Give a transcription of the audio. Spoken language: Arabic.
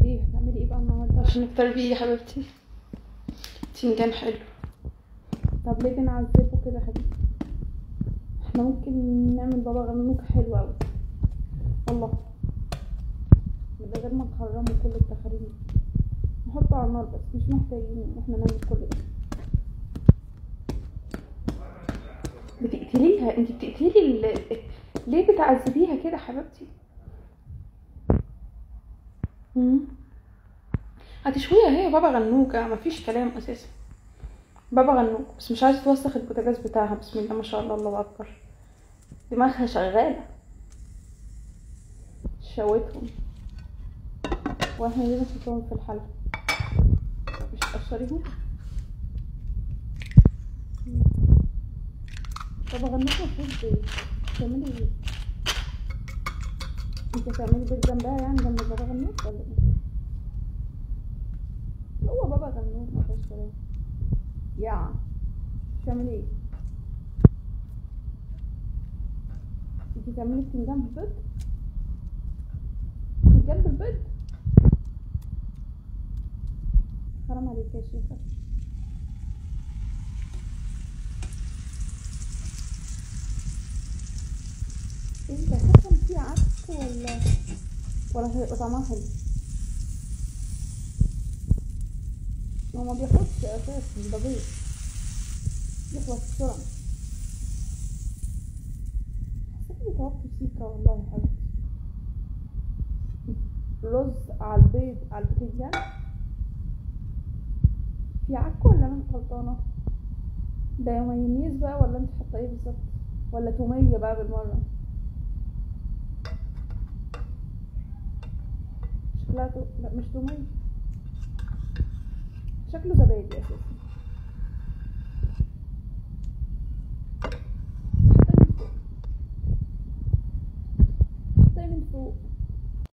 ايه هتعملي ايه بقى النهارده عشان نفطر بيه يا حبيبتي؟ باذنجان حلو. طب ليه بنعذبه كده يا حبيبتي؟ احنا ممكن نعمل بابا غنوج حلو اوي والله، من غير ما نخرمه كل التخاريم، نحطه على النار، بس مش محتاجين ان احنا نعمل كل ده. بتقتليها انت، بتقتلي ليه بتعذبيها كده حبيبتي؟ هتشويها هي بابا غنوجة، مفيش كلام اساسا. بابا غنوج، بس مش عايزه توسخ البوتاجاز بتاعها. بسم الله ما شاء الله، الله اكبر، دماغها شغاله. شويتهم واحنا ليه نحطهم في الحله؟ مش تقشريهم؟ بابا غنوج مفيش بيض، تعملي ايه؟ انت هتعملي بيض جنبها يعني، جنب بابا غنوج ولا ايه؟ هو بابا غنوج مفيش كلام يعني. تعملي ايه؟ انت تعملي بتنجان بالبيض؟ بتنجان بالبيض؟ حرام عليك يا شيخة. ايه ده؟ حاسه فيه عك ولا هيبقى طعمها حلو؟ هو ما بياخدش اساسا، ده بيض يخلص بسرعه. حسيت توقف سيكا والله يا حبيبتي. رز على البيض على البتنجان، في عك ولا انا غلطانه؟ ده مايونيز بقى ولا انت حاطه ايه بالظبط؟ ولا توميه بقى بالمره؟ شكلها لا مش توميه، شكله زبادي اساسا. حطيه من فوق،